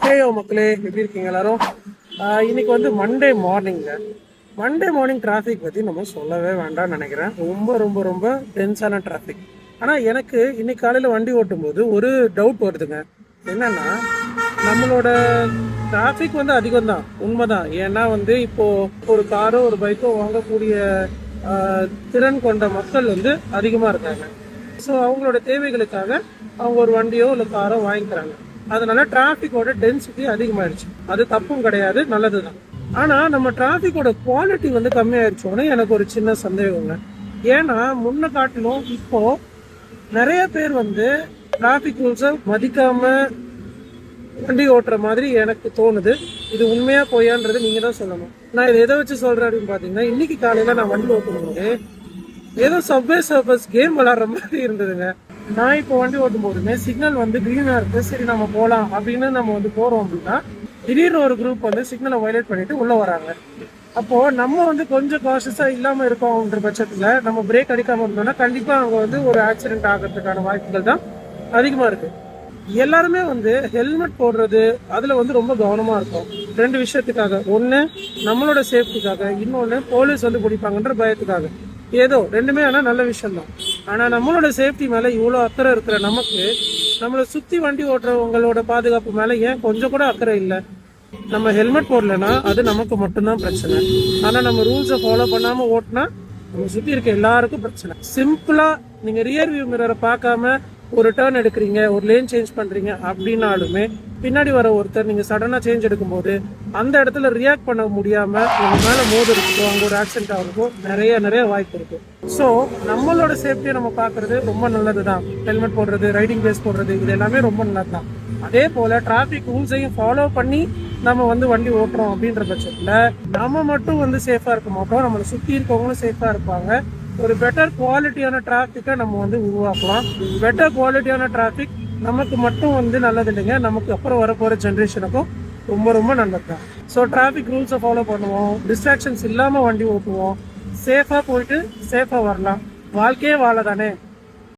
ஹேயோ மக்களே, எப்படி இருக்கீங்க எல்லாரும்? இன்னைக்கு வந்து மண்டே மார்னிங் டிராஃபிக் பற்றி நம்ம சொல்லவே வேண்டாம்னு நினைக்கிறேன். ரொம்ப ரொம்ப ரொம்ப டென்ஸான டிராஃபிக். ஆனால் எனக்கு இன்னைக்கு காலையில் வண்டி ஓட்டும்போது ஒரு டவுட் வருதுங்க. என்னன்னா, நம்மளோட டிராஃபிக் வந்து அதிகம் தான், உண்மைதான். ஏன்னா வந்து இப்போ ஒரு காரோ ஒரு பைக்கோ வாங்கக்கூடிய திறன் கொண்ட மக்கள் வந்து அதிகமாக இருக்காங்க. ஸோ அவங்களோட தேவைகளுக்காக அவங்க ஒரு வண்டியோ இல்லை காரோ வாங்கிக்கிறாங்க. அதனால டிராஃபிக்கோட டென்சிட்டி அதிகமாயிடுச்சு. அது தப்பும் கிடையாது, நல்லதுதான். ஆனா நம்ம டிராஃபிக்கோட குவாலிட்டி வந்து கம்மியாயிடுச்சோன்னு எனக்கு ஒரு சின்ன சந்தேகங்க. ஏன்னா முன்ன காட்டிலும் இப்போ நிறைய பேர் வந்து டிராஃபிக் ரூல்ஸை மதிக்காம வண்டி ஓட்டுற மாதிரி எனக்கு தோணுது. இது உண்மையா போயான்றது நீங்க தான் சொல்லணும். நான் இதை எதை வச்சு சொல்றேன் அப்படின்னு பாத்தீங்கன்னா, இன்னைக்கு காலையில நான் வண்டி ஓட்டும்போது ஏதோ சப்வே சர்ஃபஸ் கேம் விளாடுற மாதிரி இருந்ததுங்க. நான் இப்போ வண்டி ஓட்டும் போதுமே சிக்னல் வந்து கிரீனா இருக்கு, சரி நம்ம போகலாம் அப்படின்னு நம்ம வந்து போறோம் அப்படின்னா, திடீர்னு ஒரு குரூப் வந்து சிக்னலை வயலேட் பண்ணிட்டு உள்ள வராங்க. அப்போ நம்ம வந்து கொஞ்சம் காஷியஸா இல்லாம இருக்கோம்ன்ற பட்சத்துல நம்ம பிரேக் அடிக்காம இருந்தோம்னா கண்டிப்பா அங்க வந்து ஒரு ஆக்சிடென்ட் ஆகிறதுக்கான வாய்ப்புகள் தான் அதிகமா இருக்கு. எல்லாருமே வந்து ஹெல்மெட் போடுறது அதுல வந்து ரொம்ப கவனமா இருக்கும். ரெண்டு விஷயத்துக்காக, ஒண்ணு நம்மளோட சேஃப்டிக்காக, இன்னொன்னு போலீஸ் வந்து பிடிப்பாங்கன்ற பயத்துக்காக. ஏதோ ரெண்டுமே ஆனா நல்ல விஷயம் தான். ஆனா நம்மளோட சேஃப்டி மேல இவ்வளோ அக்கறை இருக்கிற நமக்கு நம்மளை சுத்தி வண்டி ஓட்டுறவங்களோட பாதுகாப்பு மேல ஏன் கொஞ்சம் கூட அக்கறை இல்லை? நம்ம ஹெல்மெட் போடலன்னா அது நமக்கு மட்டும்தான் பிரச்சனை. ஆனா நம்ம ரூல்ஸை ஃபாலோ பண்ணாம ஓட்டினா நம்ம சுத்தி இருக்க எல்லாருக்கும் பிரச்சனை. சிம்பிளா நீங்க ரியர் வியூ மிரரை பார்க்காம ஒரு டேர்ன் எடுக்கிறீங்க, ஒரு லேன் சேஞ்ச் பண்றீங்க அப்படின்னாலுமே பின்னாடி வர ஒருத்தர் நீங்க சடனா சேஞ்ச் எடுக்கும்போது அந்த இடத்துல ரியாக்ட் பண்ண முடியாம உங்க மேல மோது இருக்கும், அங்க ஒரு ஆக்சிடென்ட் ஆகிறதுக்கும் நிறைய வாய்ப்பு இருக்கு. ஸோ நம்மளோட சேஃப்டியை நம்ம பார்க்கறது ரொம்ப நல்லதுதான். ஹெல்மெட் போடுறது, ரைடிங் பேஸ் போடுறது, இது எல்லாமே ரொம்ப நல்லதுதான். அதே போல டிராஃபிக் ரூல்ஸையும் ஃபாலோ பண்ணி நம்ம வந்து வண்டி ஓட்டுறோம் அப்படின்ற பட்சத்துல நம்ம மட்டும் வந்து சேஃபா இருக்க மாட்டோம், நம்மளை சுத்தி இருக்கவங்களும் சேஃபா இருப்பாங்க. ஒரு பெட்டர் குவாலிட்டியான டிராஃபிக்கை நம்ம வந்து உருவாக்கலாம். பெட்டர் குவாலிட்டியான டிராஃபிக் நமக்கு மட்டும் வந்து நல்லது இல்லைங்க, நமக்கு அப்புறம் வரப்போகிற ஜென்ரேஷனுக்கும் ரொம்ப ரொம்ப நல்லது தான். ஸோ டிராஃபிக் ரூல்ஸை ஃபாலோ பண்ணுவோம், டிஸ்ட்ராக்ஷன்ஸ் இல்லாமல் வண்டி ஓட்டுவோம், சேஃபாக போயிட்டு சேஃபாக வரலாம். வாழ்க்கையே வாழ தானே.